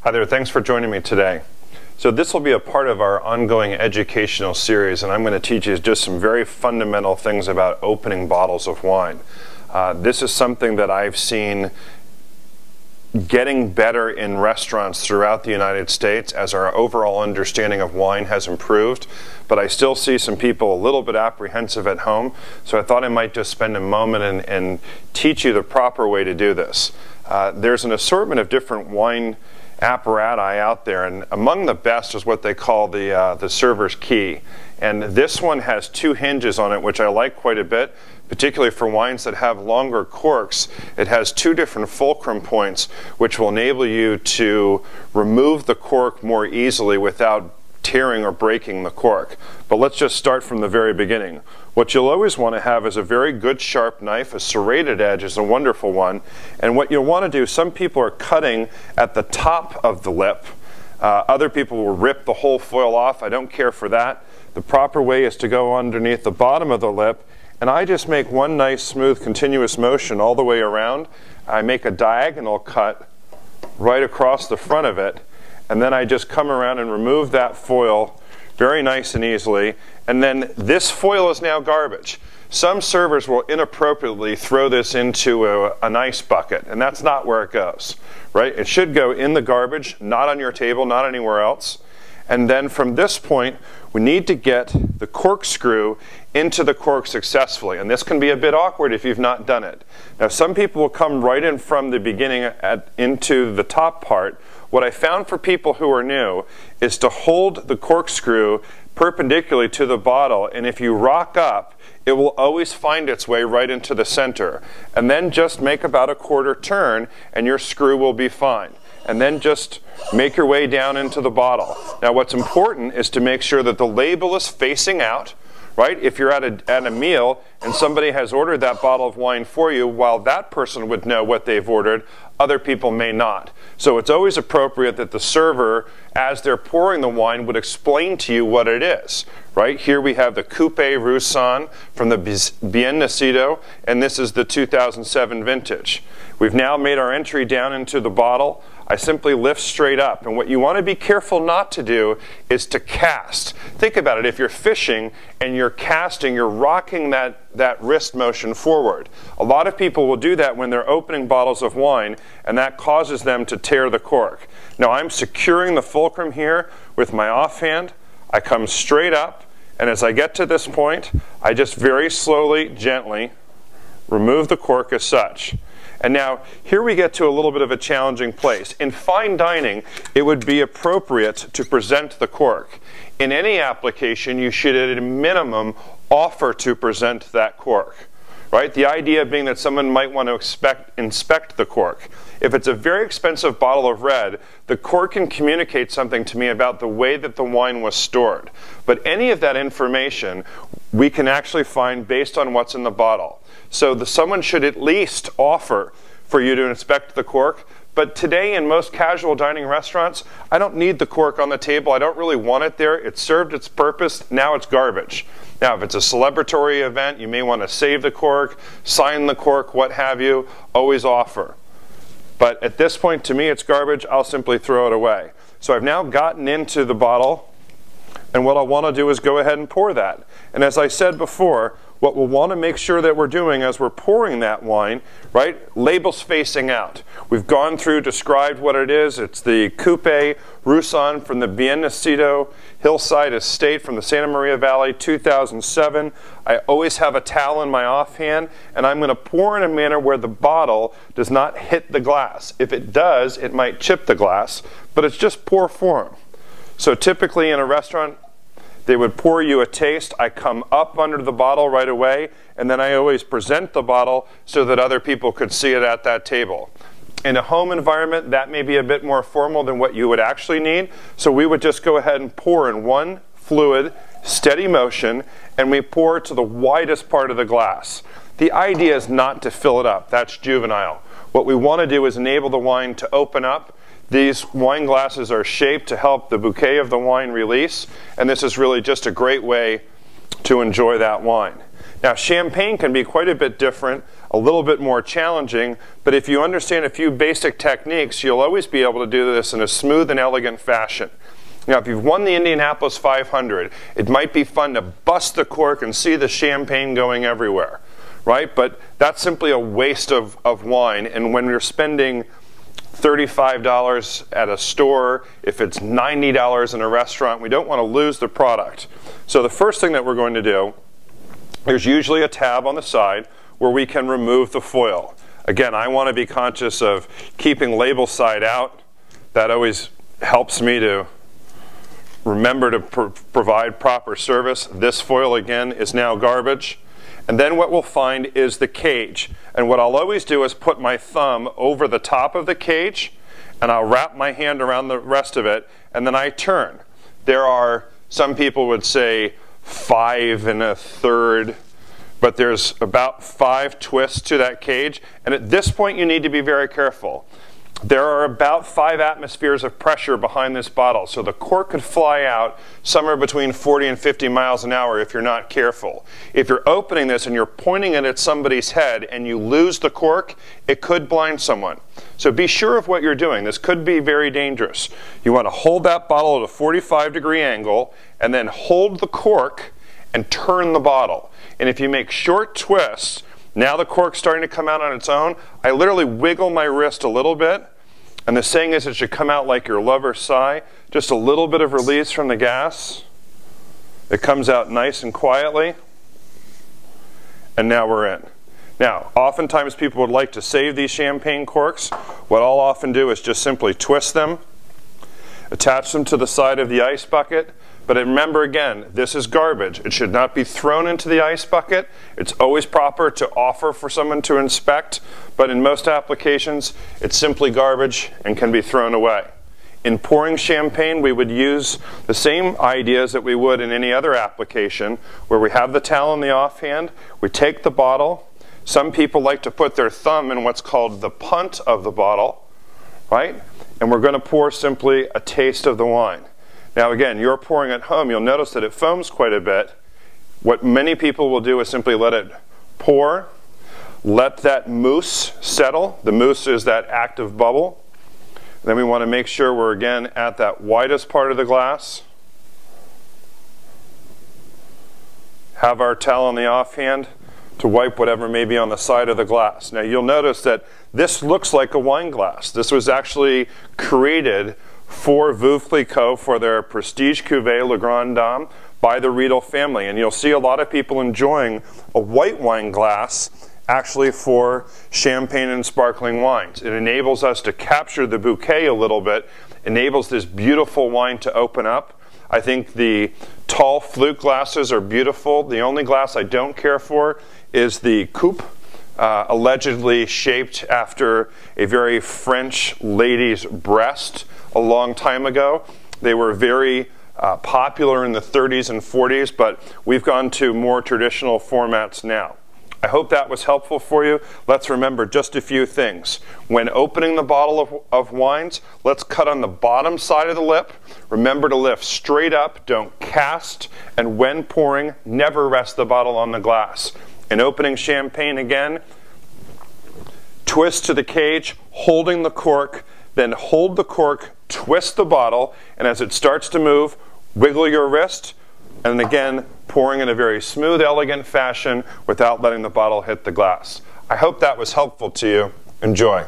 Hi there, thanks for joining me today. So this will be a part of our ongoing educational series, and I'm going to teach you just some very fundamental things about opening bottles of wine. This is something that I've seen getting better in restaurants throughout the United States as our overall understanding of wine has improved, but I still see some people a little bit apprehensive at home, so I thought I might just spend a moment and teach you the proper way to do this. There's an assortment of different wine apparati out there, and among the best is what they call the server's key. And this one has two hinges on it, which I like quite a bit, particularly for wines that have longer corks. It has two different fulcrum points, which will enable you to remove the cork more easily without tearing or breaking the cork. But let's just start from the very beginning. What you'll always want to have is a very good sharp knife. A serrated edge is a wonderful one. And what you'll want to do, some people are cutting at the top of the lip. Other people will rip the whole foil off. I don't care for that. The proper way is to go underneath the bottom of the lip, and I just make one nice smooth continuous motion all the way around. I make a diagonal cut right across the front of it, and then I just come around and remove that foil very nice and easily. And then this foil is now garbage. Some servers will inappropriately throw this into an ice bucket, and that's not where it goes, right? It should go in the garbage, not on your table, not anywhere else. And then from this point, we need to get the corkscrew into the cork successfully. And this can be a bit awkward if you've not done it. Now, some people will come right in from the beginning into the top part. What I found for people who are new is to hold the corkscrew perpendicularly to the bottle, and if you rock up, it will always find its way right into the center. And then just make about a quarter turn, and your screw will be fine. And then just make your way down into the bottle. Now, what's important is to make sure that the label is facing out, right? If you're at a meal and somebody has ordered that bottle of wine for you, while that person would know what they've ordered, other people may not. So it's always appropriate that the server, as they're pouring the wine, would explain to you what it is, right? Here we have the Coupé Roussanne from the Bien Nacido, and this is the 2007 vintage. We've now made our entry down into the bottle. I simply lift straight up, and what you want to be careful not to do is to cast. Think about it. If you're fishing and you're casting, you're rocking that wrist motion forward. A lot of people will do that when they're opening bottles of wine, and that causes them to tear the cork. Now, I'm securing the fulcrum here with my offhand. I come straight up, and as I get to this point, I just very slowly, gently remove the cork as such. And now, here we get to a little bit of a challenging place. In fine dining, it would be appropriate to present the cork. In any application, you should at a minimum offer to present that cork, right? The idea being that someone might want to inspect the cork. If it's a very expensive bottle of red, the cork can communicate something to me about the way that the wine was stored. But any of that information we can actually find based on what's in the bottle. So someone should at least offer for you to inspect the cork. But today in most casual dining restaurants, I don't need the cork on the table. I don't really want it there. It served its purpose. Now it's garbage. Now, if it's a celebratory event, you may want to save the cork, sign the cork, what have you. Always offer. But at this point, to me, it's garbage. I'll simply throw it away. So I've now gotten into the bottle, and what I want to do is go ahead and pour that. And as I said before, what we'll want to make sure that we're doing as we're pouring that wine, right, labels facing out. We've gone through, described what it is. It's the Coupé Roussanne from the Bien Nacido Hillside Estate from the Santa Maria Valley, 2007. I always have a towel in my offhand, and I'm going to pour in a manner where the bottle does not hit the glass. If it does, it might chip the glass, but it's just pour form. So typically in a restaurant, they would pour you a taste. I come up under the bottle right away, and then I always present the bottle so that other people could see it at that table. In a home environment, that may be a bit more formal than what you would actually need, so we would just go ahead and pour in one fluid, steady motion, and we pour to the widest part of the glass. The idea is not to fill it up. That's juvenile. What we want to do is enable the wine to open up. These wine glasses are shaped to help the bouquet of the wine release, and this is really just a great way to enjoy that wine. Now, champagne can be quite a bit different, a little bit more challenging, but if you understand a few basic techniques, you'll always be able to do this in a smooth and elegant fashion. Now, if you've won the Indianapolis 500, it might be fun to bust the cork and see the champagne going everywhere, right? But that's simply a waste of wine, and when you're spending $35 at a store, if it's $90 in a restaurant, we don't want to lose the product. So the first thing that we're going to do, there's usually a tab on the side where we can remove the foil. Again, I want to be conscious of keeping label side out. That always helps me to remember to provide proper service. This foil, again, is now garbage. And then what we'll find is the cage. And what I'll always do is put my thumb over the top of the cage, and I'll wrap my hand around the rest of it, and then I turn. There are, some people would say, 5 1/3, but there's about 5 twists to that cage. And at this point, you need to be very careful. There are about 5 atmospheres of pressure behind this bottle, so the cork could fly out somewhere between 40 and 50 miles an hour if you're not careful. If you're opening this and you're pointing it at somebody's head and you lose the cork, it could blind someone. So be sure of what you're doing. This could be very dangerous. You want to hold that bottle at a 45-degree angle and then hold the cork and turn the bottle. And if you make short twists, now the cork's starting to come out on its own. I literally wiggle my wrist a little bit, and the saying is it should come out like your lover's sigh. Just a little bit of release from the gas. It comes out nice and quietly, and now we're in. Now, oftentimes people would like to save these champagne corks. What I'll often do is just simply twist them, attach them to the side of the ice bucket. But remember, again, this is garbage. It should not be thrown into the ice bucket. It's always proper to offer for someone to inspect, but in most applications, it's simply garbage and can be thrown away. In pouring champagne, we would use the same ideas that we would in any other application, where we have the towel in the offhand, we take the bottle. Some people like to put their thumb in what's called the punt of the bottle, right? And we're going to pour simply a taste of the wine. Now again, you're pouring at home, you'll notice that it foams quite a bit. What many people will do is simply let it pour, let that mousse settle. The mousse is that active bubble. Then we want to make sure we're again at that widest part of the glass. Have our towel in the offhand to wipe whatever may be on the side of the glass. Now you'll notice that this looks like a wine glass. This was actually created for Veuve Clicquot for their Prestige Cuvée Le Grand Dame by the Riedel family. And you'll see a lot of people enjoying a white wine glass actually for champagne and sparkling wines. It enables us to capture the bouquet a little bit, enables this beautiful wine to open up. I think the tall flute glasses are beautiful. The only glass I don't care for is the coupe, allegedly shaped after a very French lady's breast a long time ago. They were very popular in the 30s and 40s, but we've gone to more traditional formats now. I hope that was helpful for you. Let's remember just a few things. When opening the bottle of wines, let's cut on the bottom side of the lip. Remember to lift straight up, don't cast, and when pouring, never rest the bottle on the glass. In opening champagne again, twist to the cage, holding the cork, then hold the cork, twist the bottle, and as it starts to move, wiggle your wrist, and again, pouring in a very smooth, elegant fashion without letting the bottle hit the glass. I hope that was helpful to you. Enjoy.